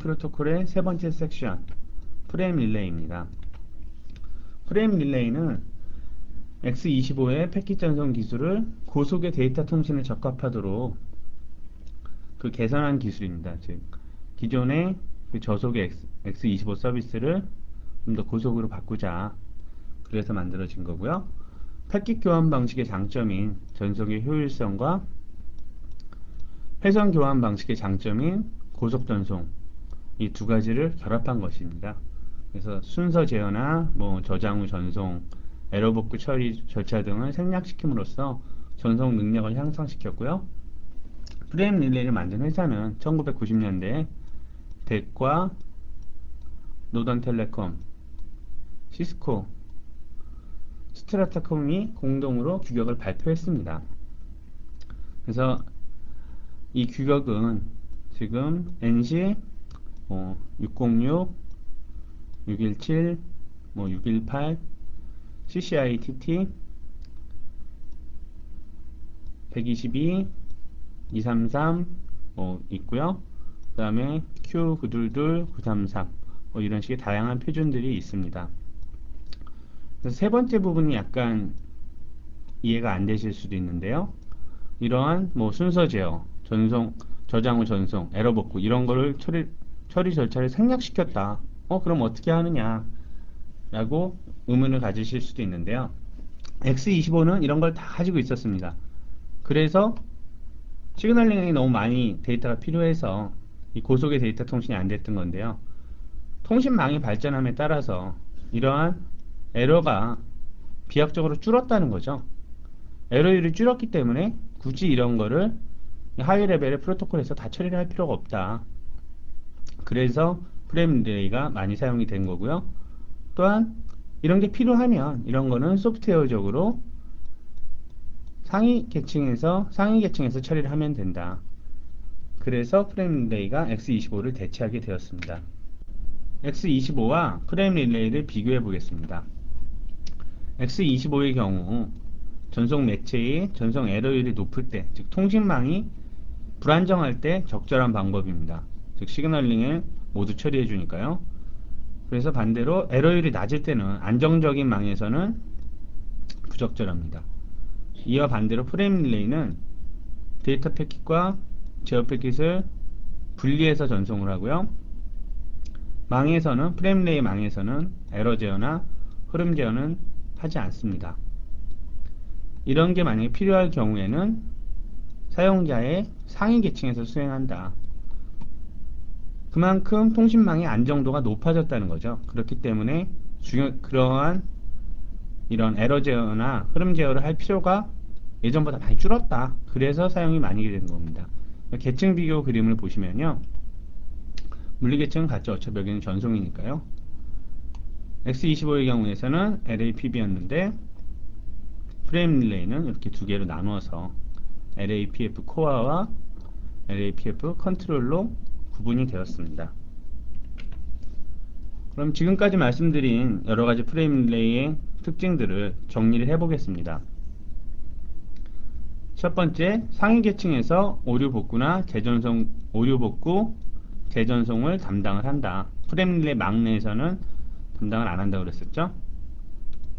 프로토콜의 세 번째 섹션, 프레임 릴레이입니다. 프레임 릴레이는 X25의 패킷 전송 기술을 고속의 데이터 통신에 적합하도록 개선한 기술입니다. 즉, 기존의 저속의 X25 서비스를 좀 더 고속으로 바꾸자. 그래서 만들어진 거고요. 패킷 교환 방식의 장점인 전송의 효율성과 회선 교환 방식의 장점인 고속 전송, 이 두 가지를 결합한 것입니다. 그래서 순서 제어나 저장 후 전송, 에러 복구 처리 절차 등을 생략시킴으로써 전송 능력을 향상시켰고요. 프레임 릴레이를 만든 회사는 1990년대에 덱과 노던텔레콤, 시스코, 스트라타콤이 공동으로 규격을 발표했습니다. 그래서 이 규격은 지금 NC 606, 617, 618, CCI-TT, 122, 233 있고요. 그 다음에 Q922, 933 이런 식의 다양한 표준들이 있습니다. 그래서 세 번째 부분이 약간 이해가 안 되실 수도 있는데요. 이러한 순서 제어, 전송, 저장 후 전송, 에러 복구 이런 거를 처리 절차를 생략시켰다. 그럼 어떻게 하느냐? 라고 의문을 가지실 수도 있는데요. X25는 이런 걸 다 가지고 있었습니다. 그래서 시그널링이 너무 많이 데이터가 필요해서 이 고속의 데이터 통신이 안 됐던 건데요. 통신망이 발전함에 따라서 이러한 에러가 비약적으로 줄었다는 거죠. 에러율이 줄었기 때문에 굳이 이런 거를 하위 레벨의 프로토콜에서 다 처리를 할 필요가 없다. 그래서 프레임 릴레이가 많이 사용이 된 거고요. 또한 이런 게 필요하면 이런 거는 소프트웨어적으로 상위 계층에서 처리를 하면 된다. 그래서 프레임 릴레이가 X25를 대체하게 되었습니다. X25와 프레임 릴레이를 비교해 보겠습니다. X25의 경우 전송 매체의 전송 에러율이 높을 때, 즉 통신망이 불안정할 때 적절한 방법입니다. 즉 시그널링을 모두 처리해 주니까요. 그래서 반대로 에러율이 낮을 때는 안정적인 망에서는 부적절합니다. 이와 반대로 프레임 릴레이는 데이터 패킷과 제어 패킷을 분리해서 전송을 하고요. 프레임 릴레이 망에서는 에러 제어나 흐름 제어는 하지 않습니다. 이런 게 만약에 필요할 경우에는 사용자의 상위 계층에서 수행한다. 그만큼 통신망의 안정도가 높아졌다는 거죠. 그렇기 때문에 그러한 이런 에러 제어나 흐름 제어를 할 필요가 예전보다 많이 줄었다. 그래서 사용이 많이 되는 겁니다. 계층 비교 그림을 보시면요. 물리계층은 같죠. 어차피 여기는 전송이니까요. X25의 경우에서는 LAPB였는데 프레임 릴레이는 이렇게 두 개로 나누어서 LAPF 코어와 LAPF 컨트롤로 구분이 되었습니다. 그럼 지금까지 말씀드린 여러가지 프레임 릴레이의 특징들을 정리를 해보겠습니다. 첫 번째, 상위 계층에서 오류 복구나 재전송을 담당을 한다. 프레임 릴레이 망 내에서는 담당을 안 한다고 그랬었죠.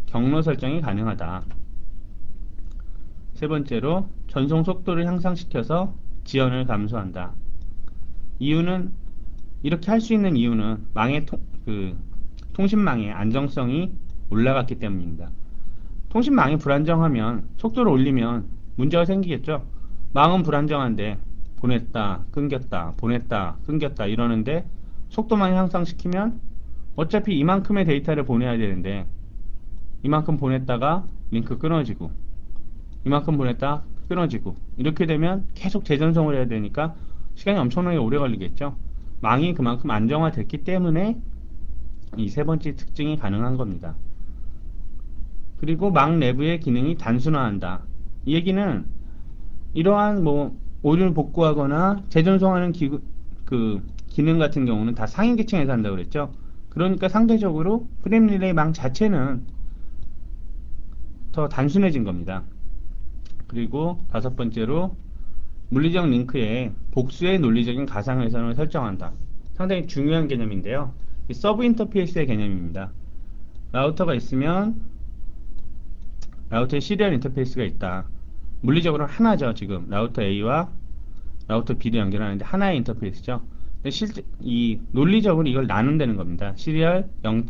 경로 설정이 가능하다. 세 번째로, 전송 속도를 향상시켜서 지연을 감소한다. 이렇게 할 수 있는 이유는 통신망의 안정성이 올라갔기 때문입니다. 통신망이 불안정하면 속도를 올리면 문제가 생기겠죠. 망은 불안정한데 보냈다, 끊겼다, 보냈다, 끊겼다 이러는데 속도만 향상시키면 어차피 이만큼의 데이터를 보내야 되는데 이만큼 보냈다가 링크 끊어지고 이만큼 보냈다 끊어지고 이렇게 되면 계속 재전송을 해야 되니까 시간이 엄청나게 오래 걸리겠죠. 망이 그만큼 안정화됐기 때문에 이 세 번째 특징이 가능한 겁니다. 그리고 망 내부의 기능이 단순화한다. 이 얘기는 이러한 오류를 복구하거나 재전송하는 기능 같은 경우는 다 상위 계층에서 한다고 그랬죠. 그러니까 상대적으로 프레임 릴레이 망 자체는 더 단순해진 겁니다. 그리고 다섯 번째로 물리적 링크에 복수의 논리적인 가상회선을 설정한다. 상당히 중요한 개념인데요. 이 서브 인터페이스의 개념입니다. 라우터가 있으면 라우터에 시리얼 인터페이스가 있다. 물리적으로 하나죠. 지금 라우터 A와 라우터 B를 연결하는데 하나의 인터페이스죠. 근데 실제 이 논리적으로 이걸 나눈다는 겁니다. 시리얼 0,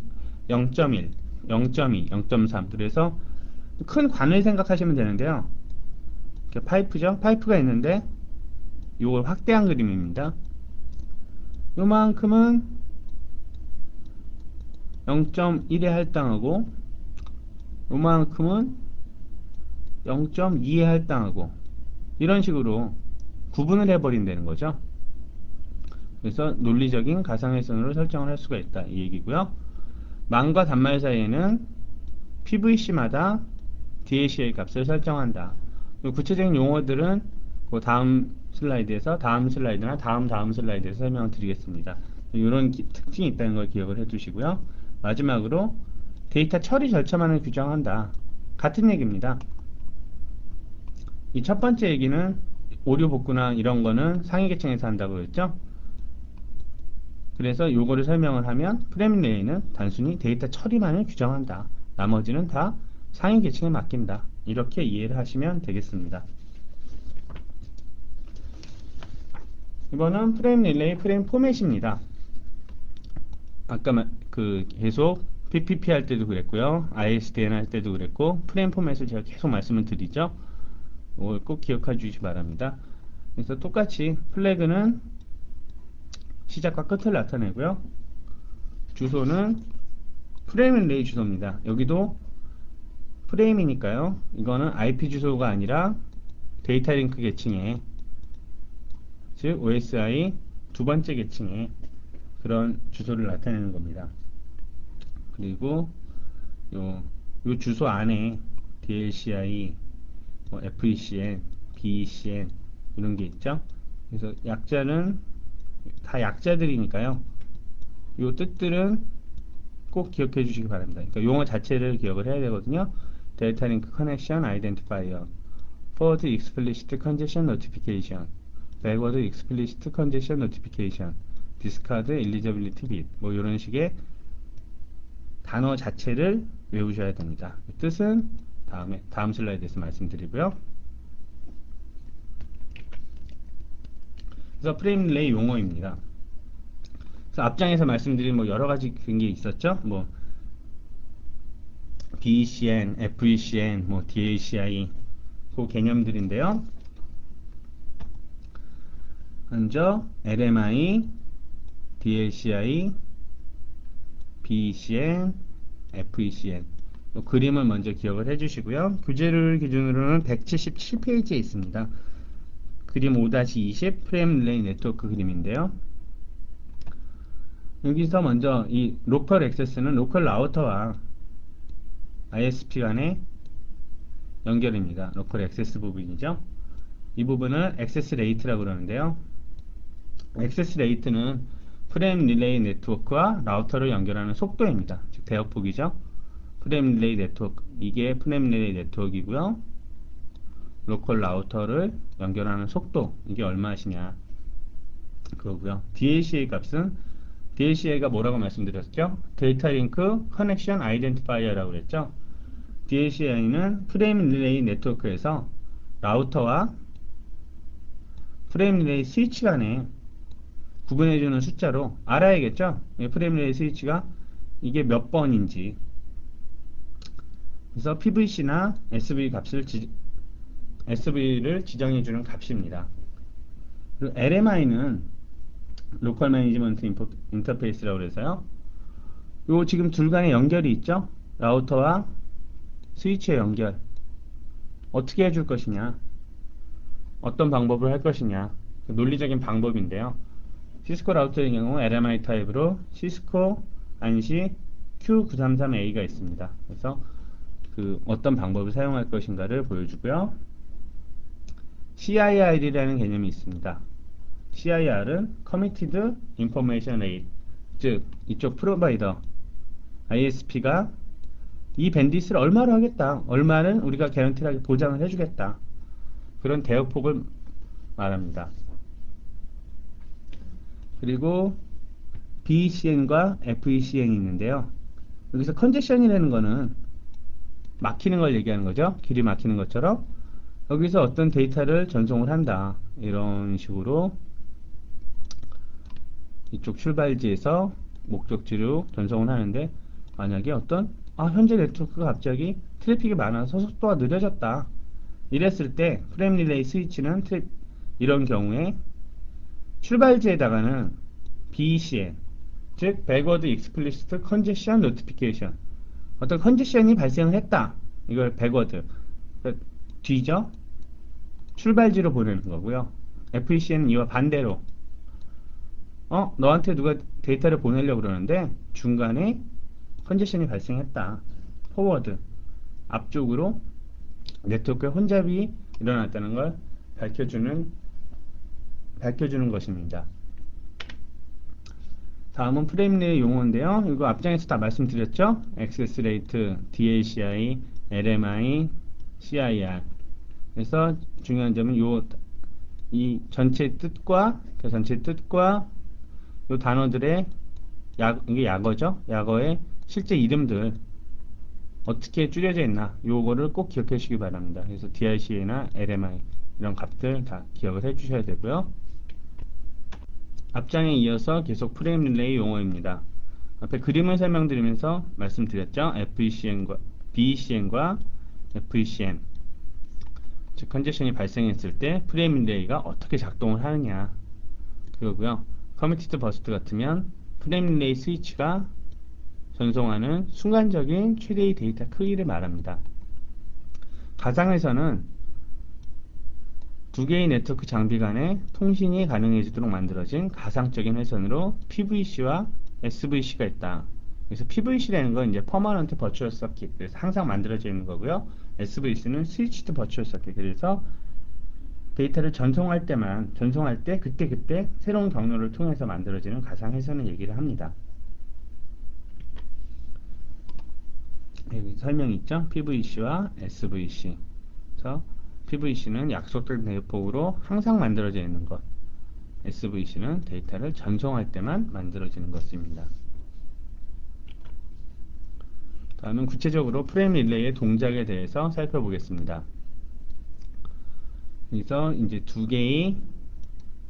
0.1, 0.2, 0.3. 그래서 큰 관을 생각하시면 되는데요. 이렇게 파이프죠. 파이프가 있는데 이걸 확대한 그림입니다. 요만큼은 0.1에 할당하고 요만큼은 0.2에 할당하고 이런 식으로 구분을 해버린다는 거죠. 그래서 논리적인 가상회선으로 설정을 할 수가 있다 이 얘기고요. 만과 단말 사이에는 PVC마다 DAC의 값을 설정한다. 구체적인 용어들은 그 다음 슬라이드에서 다음 슬라이드나 다음 슬라이드에서 설명을 드리겠습니다. 이런 특징이 있다는 걸 기억을 해두시고요. 마지막으로 데이터 처리 절차만을 규정한다. 같은 얘기입니다. 이 첫 번째 얘기는 오류 복구나 이런 거는 상위 계층에서 한다고 했죠. 그래서 요거를 설명을 하면 프레임 릴레이는 단순히 데이터 처리만을 규정한다. 나머지는 다 상위 계층에 맡긴다. 이렇게 이해를 하시면 되겠습니다. 이번은 프레임 릴레이 프레임 포맷입니다. 아까 계속 PPP 할 때도 그랬고요. ISDN 할 때도 그랬고 프레임 포맷을 제가 계속 말씀을 드리죠. 이걸 꼭 기억해 주시기 바랍니다. 그래서 똑같이 플래그는 시작과 끝을 나타내고요. 주소는 프레임 릴레이 주소입니다. 여기도 프레임이니까요. 이거는 IP 주소가 아니라 데이터 링크 계층에, 즉 OSI 두 번째 계층에 그런 주소를 나타내는 겁니다. 그리고 요 주소 안에 DLCI, FECN, BECN 이런 게 있죠. 그래서 약자는 다 약자들이니까요. 요 뜻들은 꼭 기억해 주시기 바랍니다. 그러니까 용어 자체를 기억을 해야 되거든요. Delta Link Connection Identifier, Forward Explicit Congestion Notification, Backward Explicit Congestion Notification, Discard Eligibility Bit 뭐 이런 식의 단어 자체를 외우셔야 됩니다. 뜻은 다음 슬라이드에서 말씀드리고요. 그래서 프레임 릴레이 용어입니다. 그래서 앞장에서 말씀드린 뭐 여러 가지 그런 게 있었죠. 뭐 BECN, FECN, 뭐 DACI 그 개념들인데요. 먼저 LMI, DLCI, BECN, FECN 그림을 먼저 기억을 해주시고요. 교재를 기준으로는 177페이지에 있습니다. 그림 5-20 프레임 릴레이 네트워크 그림인데요. 여기서 먼저 이 로컬 액세스는 로컬 라우터와 ISP 간의 연결입니다. 로컬 액세스 부분이죠. 이 부분을 액세스 레이트라고 그러는데요. 액세스 레이트는 프레임 릴레이 네트워크와 라우터를 연결하는 속도입니다. 즉 대역폭이죠. 프레임 릴레이 네트워크, 이게 프레임 릴레이 네트워크이고요. 로컬 라우터를 연결하는 속도, 이게 얼마시냐 그거고요. DACA 값은 DACA가 뭐라고 말씀드렸죠? 데이터 링크 커넥션 아이덴티파이어라고 그랬죠. DACA는 프레임 릴레이 네트워크에서 라우터와 프레임 릴레이 스위치 간에 구분해주는 숫자로 알아야겠죠? 프레임 릴레이 스위치가 이게 몇 번인지. 그래서 PVC나 SV를 지정해주는 값입니다. 그리고 LMI는 로컬 매니지먼트 인터페이스라고 그래서요. 요 지금 둘 간의 연결이 있죠? 라우터와 스위치의 연결. 어떻게 해줄 것이냐? 어떤 방법을 할 것이냐? 논리적인 방법인데요. 시스코 라우터의 경우 LMI 타입으로 시스코 안시 Q933A가 있습니다. 그래서 어떤 방법을 사용할 것인가를 보여주고요. CIR이라는 개념이 있습니다. CIR은 Committed Information Rate, 즉 이쪽 프로바이더 ISP가 이 밴디스를 얼마로 하겠다, 얼마는 우리가 개런티하게 보장을 해주겠다, 그런 대역폭을 말합니다. 그리고 BECN과 FECN이 있는데요. 여기서 컨제션이라는 거는 막히는 걸 얘기하는 거죠. 길이 막히는 것처럼 여기서 어떤 데이터를 전송을 한다. 이런 식으로 이쪽 출발지에서 목적지로 전송을 하는데, 만약에 어떤 현재 네트워크가 갑자기 트래픽이 많아서 속도가 느려졌다 이랬을 때 프레임 릴레이 스위치는 이런 경우에 출발지에다가는 BECN, 즉 Backward Explicit Congestion Notification, 어떤 컨디션이 발생을 했다, 이걸 backward, 그러니까 뒤져 출발지로 보내는 거고요. FEC는 이와 반대로 너한테 누가 데이터를 보내려고 그러는데 중간에 컨제션이 발생했다, 포워드, 앞쪽으로 네트워크에 혼잡이 일어났다는 걸 밝혀주는 것입니다. 다음은 프레임 릴레이 용어인데요. 이거 앞장에서 다 말씀드렸죠. 액세스 레이트, DACI, LMI, CIR. 그래서 중요한 점은 이 전체 뜻과 요 단어들의 이게 약어죠. 약어의 실제 이름들 어떻게 줄여져 있나, 요거를 꼭 기억해 주시기 바랍니다. 그래서 DICA나 LMI 이런 값들 다 기억을 해 주셔야 되고요. 앞장에 이어서 계속 프레임 릴레이 용어입니다. 앞에 그림을 설명드리면서 말씀드렸죠. BECN과 FECN, 즉 컨제션이 발생했을 때 프레임 릴레이가 어떻게 작동을 하느냐 그거고요. 커미티드 버스트 같으면 프레임 릴레이 스위치가 전송하는 순간적인 최대의 데이터 크기를 말합니다. 가상에서는 두 개의 네트워크 장비 간의 통신이 가능해지도록 만들어진 가상적인 회선으로 PVC와 SVC가 있다. 그래서 PVC라는 건 이제 Permanent Virtual Circuit, 그래서 항상 만들어져 있는 거고요. SVC는 Switched Virtual Circuit, 그래서 데이터를 전송할 때 그때 새로운 경로를 통해서 만들어지는 가상 회선을 얘기를 합니다. 여기 설명이 있죠. PVC와 SVC. 그래서 PVC는 약속된 대폭으로 항상 만들어져 있는 것, SVC는 데이터를 전송할 때만 만들어지는 것입니다. 다음은 구체적으로 프레임 릴레이의 동작에 대해서 살펴보겠습니다. 그래서 이제 두 개의,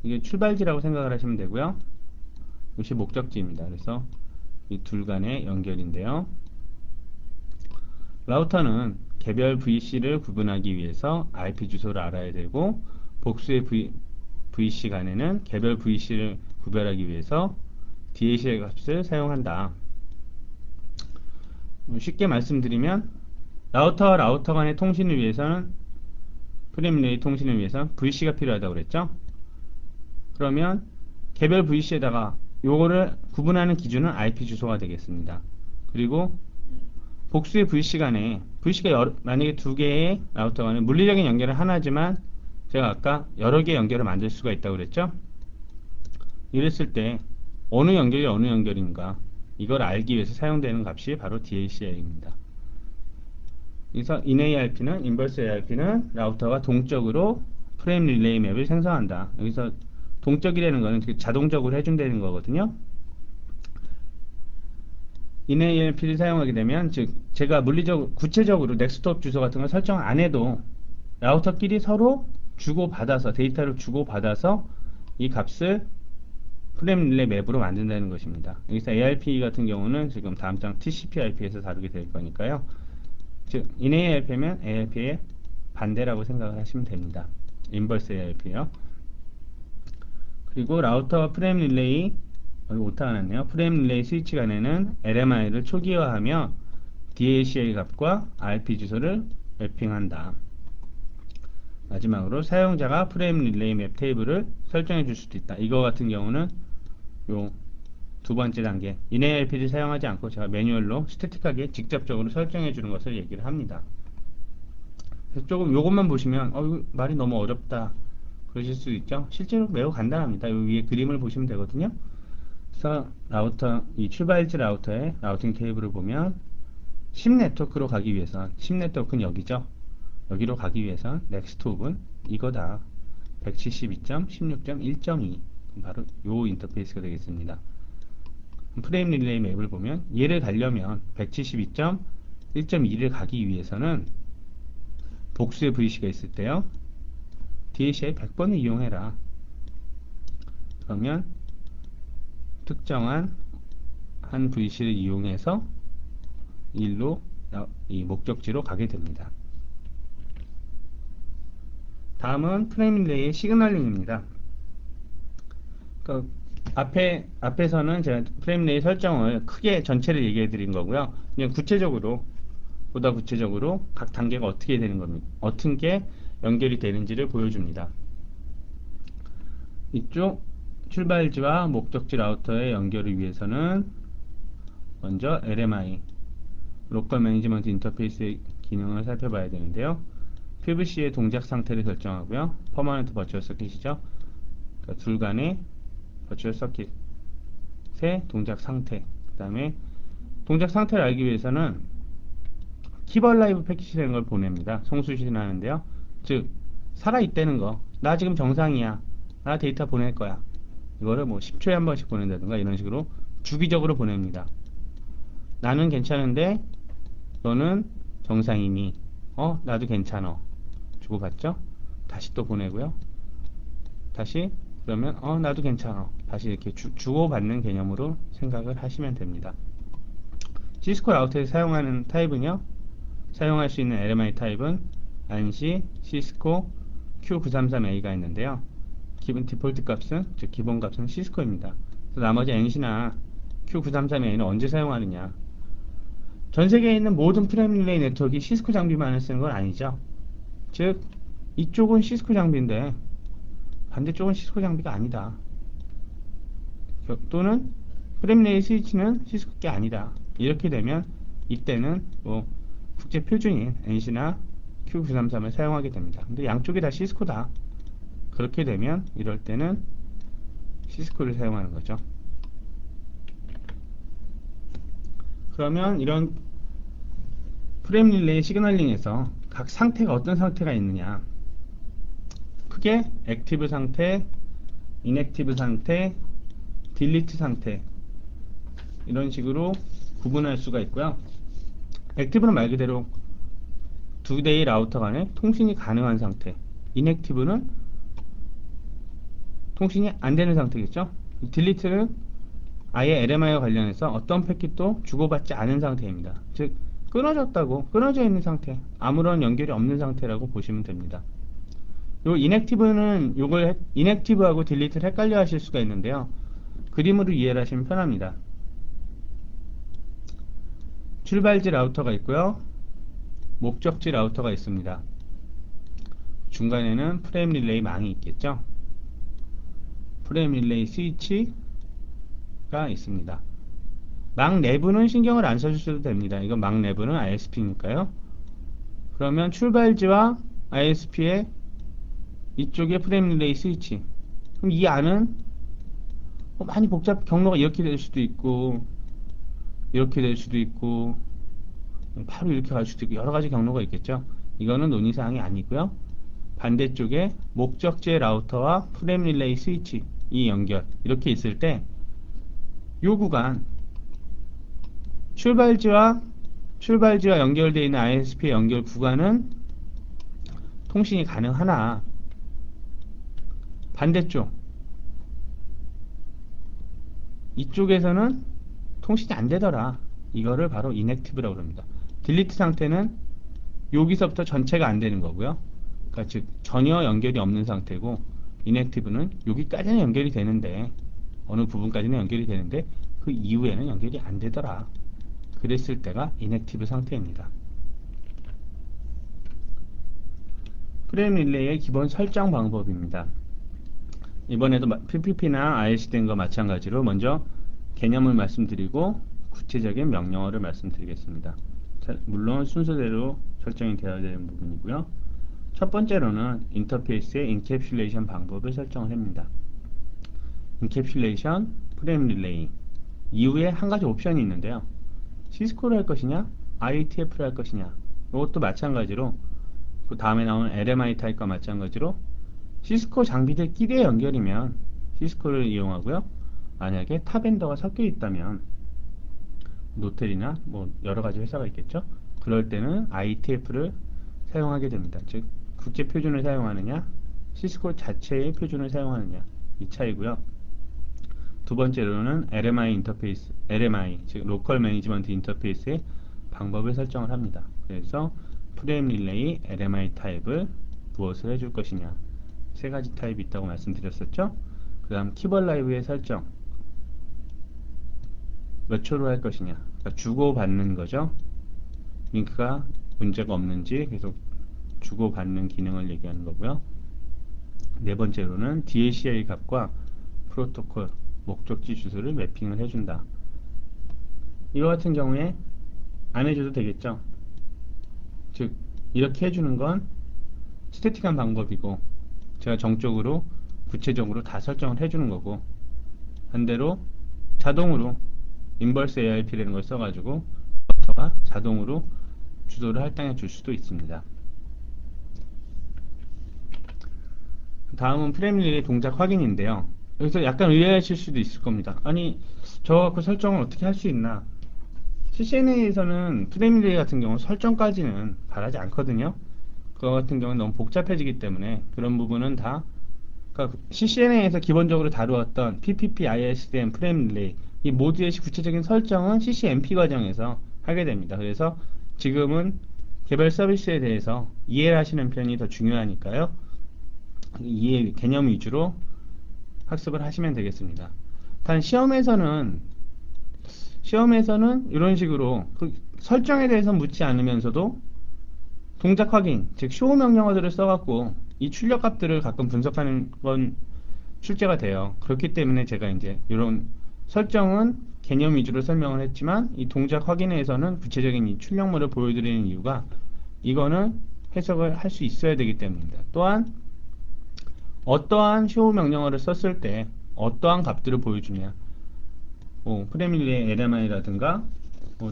이게 출발지라고 생각을 하시면 되고요. 이것이 목적지입니다. 그래서 이 둘 간의 연결인데요. 라우터는 개별 VC를 구분하기 위해서 IP 주소를 알아야 되고, 복수의 VC 간에는 개별 VC를 구별하기 위해서 DACI 값을 사용한다. 쉽게 말씀드리면 라우터와 라우터 간의 통신을 위해서는, 프레임 릴레이 통신을 위해서는 VC가 필요하다고 그랬죠. 그러면 개별 VC에다가 요거를 구분하는 기준은 IP 주소가 되겠습니다. 그리고 복수의 VC 간에, VC가 만약에 두 개의 라우터 간에 물리적인 연결은 하나지만 제가 아까 여러 개의 연결을 만들 수가 있다고 그랬죠. 이랬을 때 어느 연결이 어느 연결인가, 이걸 알기 위해서 사용되는 값이 바로 DACI입니다. 그래서 InARP는, 인버스 ARP는 라우터가 동적으로 프레임 릴레이 맵을 생성한다. 여기서 동적이라는 거는 자동적으로 해준다는 거거든요. InARP를 사용하게 되면, 즉 제가 구체적으로 넥스트홉 주소 같은 걸 설정 안 해도 라우터끼리 서로 주고받아서, 데이터를 주고받아서 이 값을 프레임 릴레이 맵으로 만든다는 것입니다. 여기서 ARP 같은 경우는 지금 다음 장 TCP/IP에서 다루게 될 거니까요. 즉 InARP면 ARP의 반대라고 생각을 하시면 됩니다. 인버스 ARP요. 그리고 라우터와 프레임 릴레이, 오타가 났네요. 프레임 릴레이 스위치 간에는 LMI를 초기화하며 DACI 값과 IP 주소를 매핑한다. 마지막으로 사용자가 프레임 릴레이 맵 테이블을 설정해 줄 수도 있다. 이거 같은 경우는 요 두 번째 단계, InARP를 사용하지 않고 제가 매뉴얼로 스태틱하게 직접적으로 설정해 주는 것을 얘기를 합니다. 그래서 조금 요것만 보시면 이거 말이 너무 어렵다 그러실 수도 있죠. 실제로 매우 간단합니다. 요 위에 그림을 보시면 되거든요. 그래서 라우터, 이 출발지 라우터의 라우팅 테이블을 보면 10 네트워크로 가기 위해선, 10 네트워크는 여기죠. 여기로 가기 위해선 넥스트 홉은 이거다. 172.16.1.2, 바로 요 인터페이스가 되겠습니다. 프레임 릴레이 맵을 보면 얘를 가려면 172.1.2를 가기 위해서는 복수의 VC가 있을 때요. DCI 100번을 이용해라. 그러면 특정한 한 VC를 이용해서 일로 이 목적지로 가게 됩니다. 다음은 프레임 릴레이의 시그널링입니다. 그러니까 앞에서는 제가 프레임 릴레이 설정을 크게 전체를 얘기해 드린 거고요. 그냥 보다 구체적으로 각 단계가 어떻게 되는 겁니다. 어떻게 연결이 되는지를 보여줍니다. 이쪽 출발지와 목적지 라우터의 연결을 위해서는 먼저 LMI 로컬 매니지먼트 인터페이스의 기능을 살펴봐야 되는데요. PVC의 동작 상태를 결정하고요. 퍼머넌트 버추얼 서킷이죠. 그러니까 둘 간의 버추얼 서킷의 동작 상태. 그 다음에 동작 상태를 알기 위해서는 키벌라이브 패킷이라는 걸 보냅니다. 송수신하는데요. 즉 살아있다는 거. 나 지금 정상이야. 나 데이터 보낼 거야. 이거를 뭐 10초에 한 번씩 보낸다든가 이런 식으로 주기적으로 보냅니다. 나는 괜찮은데 너는 정상이니 나도 괜찮어. 주고받죠? 다시 또 보내고요. 다시 그러면 나도 괜찮아. 다시 이렇게 주고받는 개념으로 생각을 하시면 됩니다. 시스코 라우터에서 사용하는 타입은요. 사용할 수 있는 LMI 타입은 ANSI, 시스코, Q933A가 있는데요. 기본 디폴트 값은, 즉 기본 값은 시스코입니다. 그래서 나머지 ANSI나 Q933A는 언제 사용하느냐? 전 세계에 있는 모든 프레임 릴레이 네트워크가 시스코 장비만을 쓰는 건 아니죠. 즉 이쪽은 시스코 장비인데 반대쪽은 시스코 장비가 아니다. 또는 프레임 릴레이 스위치는 시스코 게 아니다. 이렇게 되면 이때는 뭐 국제 표준인 ANSI나 Q933을 사용하게 됩니다. 근데 양쪽이 다 시스코다. 그렇게 되면 이럴 때는 시스코를 사용하는 거죠. 그러면 이런 프레임 릴레이 시그널링에서 각 상태가 어떤 상태가 있느냐, 크게 액티브 상태, 인액티브 상태, 딜리트 상태 이런 식으로 구분할 수가 있고요. 액티브는 말 그대로 두 대의 라우터 간에 통신이 가능한 상태, 인액티브는 통신이 안 되는 상태겠죠. 딜리트는 아예 LMI와 관련해서 어떤 패킷도 주고받지 않은 상태입니다. 즉 끊어져 있는 상태, 아무런 연결이 없는 상태라고 보시면 됩니다. 요 인액티브는 요걸 인액티브하고 딜리트를 헷갈려 하실 수가 있는데요. 그림으로 이해를 하시면 편합니다. 출발지 라우터가 있고요. 목적지 라우터가 있습니다. 중간에는 프레임 릴레이 망이 있겠죠. 프레임 릴레이 스위치가 있습니다. 망 내부는 신경을 안 써주셔도 됩니다. 이건 망 내부는 ISP니까요. 그러면 출발지와 ISP의 이쪽에 프레임 릴레이 스위치. 그럼 이 안은 많이 경로가 이렇게 될 수도 있고, 이렇게 될 수도 있고, 바로 이렇게 갈 수도 있고, 여러 가지 경로가 있겠죠. 이거는 논의사항이 아니고요. 반대쪽에 목적지의 라우터와 프레임 릴레이 스위치 이 연결 이렇게 있을 때 요 구간 출발지와 연결되어 있는 ISP 연결 구간은 통신이 가능하나 반대쪽 이쪽에서는 통신이 안 되더라. 이거를 바로 inactive라고 합니다. 딜리트 상태는 여기서부터 전체가 안 되는 거고요. 그러니까 즉 전혀 연결이 없는 상태고, inactive는 여기까지는 연결이 되는데 어느 부분까지는 연결이 되는데 그 이후에는 연결이 안 되더라. 그랬을 때가 inactive 상태입니다. 프레임 릴레이의 기본 설정 방법입니다. 이번에도 PPP나 IRC 된 거 마찬가지로 먼저 개념을 말씀드리고 구체적인 명령어를 말씀드리겠습니다. 물론 순서대로 설정이 되어야 되는 부분이고요. 첫 번째로는 인터페이스의 인캡슐레이션 방법을 설정을 합니다. 인캡슐레이션, 프레임 릴레이 이후에 한 가지 옵션이 있는데요. 시스코를 할 것이냐, IETF를 할 것이냐. 이것도 마찬가지로 그 다음에 나오는 LMI 타입과 마찬가지로 시스코 장비들끼리의 연결이면 시스코를 이용하고요. 만약에 탑엔더가 섞여 있다면 노텔이나 뭐 여러 가지 회사가 있겠죠. 그럴 때는 IETF를 사용하게 됩니다. 즉 국제 표준을 사용하느냐, 시스코 자체의 표준을 사용하느냐 이 차이고요. 두 번째로는 LMI 인터페이스, LMI 즉 로컬 매니지먼트 인터페이스의 방법을 설정을 합니다. 그래서 프레임 릴레이 LMI 타입을 무엇을 해줄 것이냐 세 가지 타입이 있다고 말씀드렸었죠. 그 다음 키벌 라이브의 설정 몇 초로 할 것이냐, 그러니까 주고받는 거죠. 링크가 문제가 없는지 계속 주고받는 기능을 얘기하는 거고요. 네 번째로는 DACI 값과 프로토콜 목적지 주소를 매핑을 해준다. 이거 같은 경우에 안 해줘도 되겠죠. 즉 이렇게 해주는 건 스태틱한 방법이고 제가 정적으로 구체적으로 다 설정을 해주는 거고, 반대로 자동으로 인버스 ARP라는 걸 써가지고 가 자동으로 주소를 할당해 줄 수도 있습니다. 다음은 프레임릴레이 동작 확인인데요. 여기서 약간 의아하실 수도 있을 겁니다. 아니 저거 갖고 설정을 어떻게 할 수 있나. CCNA에서는 프레임릴레이 같은 경우 설정까지는 바라지 않거든요. 그거 같은 경우는 너무 복잡해지기 때문에 그런 부분은 다, 그러니까 CCNA에서 기본적으로 다루었던 PPP, ISDN, 프레임릴레이 이 모두의 구체적인 설정은 CCNP 과정에서 하게 됩니다. 그래서 지금은 개별 서비스에 대해서 이해를 하시는 편이 더 중요하니까요. 이해 개념 위주로 학습을 하시면 되겠습니다. 단 시험에서는 이런 식으로 그 설정에 대해서 묻지 않으면서도 동작 확인, 즉 show 명령어들을 써갖고 이 출력 값들을 가끔 분석하는 건 출제가 돼요. 그렇기 때문에 제가 이제 이런 설정은 개념 위주로 설명을 했지만 이 동작 확인에서는 구체적인 이 출력물을 보여드리는 이유가 이거는 해석을 할 수 있어야 되기 때문입니다. 또한 어떠한 show 명령어를 썼을 때 어떠한 값들을 보여주냐, 프레임릴레이 LMI라든가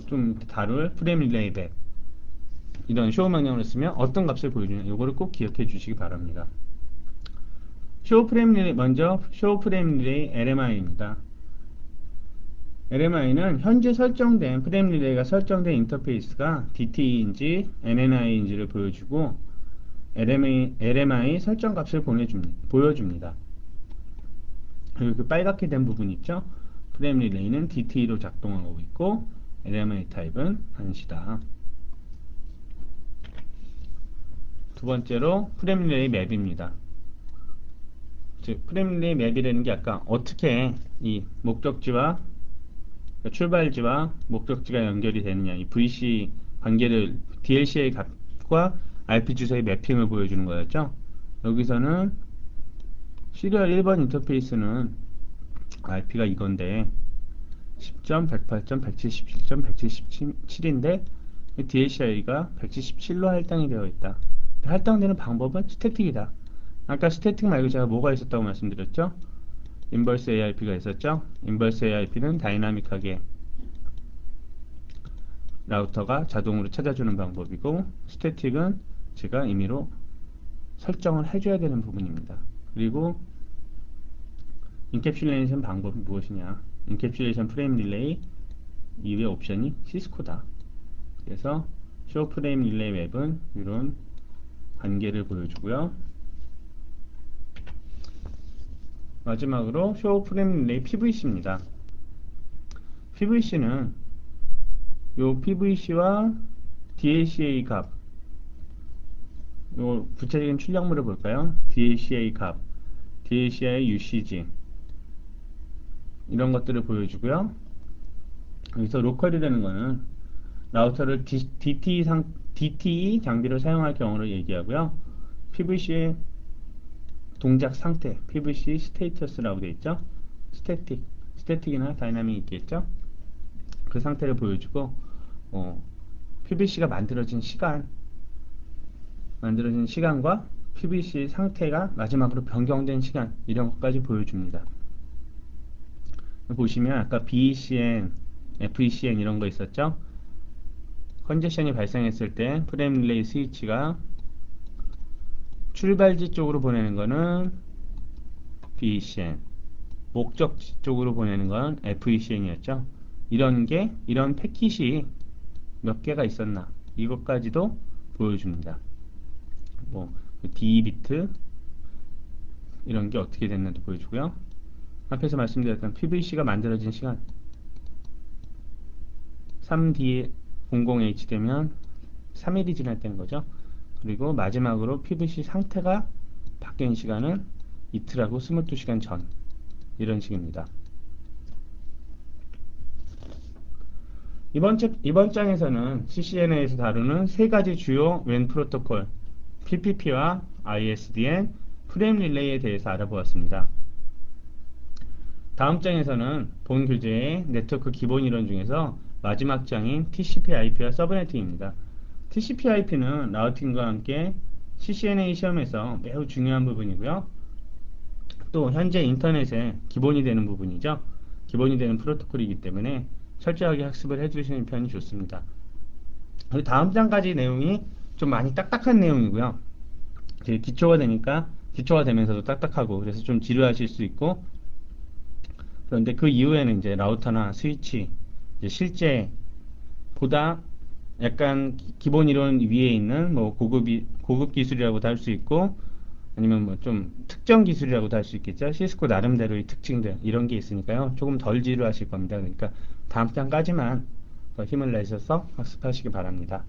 좀 다룰 프레임릴레이 백 이런 show 명령어를 쓰면 어떤 값을 보여주냐, 이거를 꼭 기억해 주시기 바랍니다. show 프레임릴레이, 먼저 show 프레임릴레이 LMI입니다. LMI는 현재 설정된 프레임릴레이가 설정된 인터페이스가 DTE인지 NNI인지를 보여주고 LMI 설정 값을 보여줍니다. 그리고 그 빨갛게 된 부분 있죠? 프레임 릴레이는 DTE로 작동하고 있고 LMI 타입은 한시다. 두 번째로 프레임 릴레이 맵입니다. 즉 프레임 릴레이 맵이라는 게 아까 어떻게 이 목적지와 출발지와 목적지가 연결이 되느냐, 이 VC 관계를 DLC의 값과 IP 주소의 매핑을 보여주는 거였죠. 여기서는 시리얼 1번 인터페이스는 IP가 이건데 10.108.177.177인데 DLCI가 177로 할당이 되어 있다. 할당되는 방법은 스태틱이다. 아까 스태틱 말고 제가 뭐가 있었다고 말씀드렸죠? 인버스 ARP가 있었죠? 인버스 ARP는 다이나믹하게 라우터가 자동으로 찾아주는 방법이고, 스태틱은 제가 임의로 설정을 해줘야 되는 부분입니다. 그리고 인캡슐레이션 방법이 무엇이냐, 인캡슐레이션 프레임 릴레이 이외 옵션이 시스코다. 그래서 쇼 프레임 릴레이 맵은 이런 관계를 보여주고요. 마지막으로 쇼 프레임 릴레이 PVC입니다. PVC는 요 PVC와 DACA 값, 요 구체적인 출력물을 볼까요? DACA 값, DACI UCG 이런 것들을 보여주고요. 여기서 로컬이라는 거는 라우터를 DTE 장비를 사용할 경우를 얘기하고요. PVC의 동작 상태, PVC 스테이터스라고 되어 있죠. 스태틱이나 다이나믹이 있겠죠. 그 상태를 보여주고, PVC가 만들어진 시간과 PVC 상태가 마지막으로 변경된 시간, 이런 것까지 보여줍니다. 보시면 아까 BECN, FECN 이런 거 있었죠. 컨제션이 발생했을 때 프레임 릴레이 스위치가 출발지 쪽으로 보내는 거는 BECN, 목적지 쪽으로 보내는 건 FECN이었죠. 이런 패킷이 몇 개가 있었나 이것까지도 보여줍니다. 뭐 D비트 이런 게 어떻게 됐나도 보여주고요. 앞에서 말씀드렸던 PVC가 만들어진 시간 3D00H 되면 3일이 지났다는 거죠. 그리고 마지막으로 PVC 상태가 바뀐 시간은 이틀하고 22시간 전 이런 식입니다. 이번 장에서는 CCNA에서 다루는 세 가지 주요 WAN 프로토콜 PPP와 ISDN, 프레임 릴레이에 대해서 알아보았습니다. 다음 장에서는 본 교재의 네트워크 기본 이론 중에서 마지막 장인 TCP/IP와 서브네팅입니다. TCP/IP는 라우팅과 함께 CCNA 시험에서 매우 중요한 부분이고요. 또 현재 인터넷의 기본이 되는 부분이죠. 기본이 되는 프로토콜이기 때문에 철저하게 학습을 해주시는 편이 좋습니다. 그리고 다음 장까지 내용이 좀 많이 딱딱한 내용이고요. 기초가 되니까 기초가 되면서도 딱딱하고 그래서 좀 지루하실 수 있고 그런데 그 이후에는 이제 라우터나 스위치 이제 실제 보다 약간 기본 이론 위에 있는 뭐 고급 기술이라고도 할 수 있고 아니면 뭐 좀 특정 기술이라고도 할 수 있겠죠. 시스코 나름대로의 특징들 이런 게 있으니까요. 조금 덜 지루하실 겁니다. 그러니까 다음 장까지만 더 힘을 내셔서 학습하시기 바랍니다.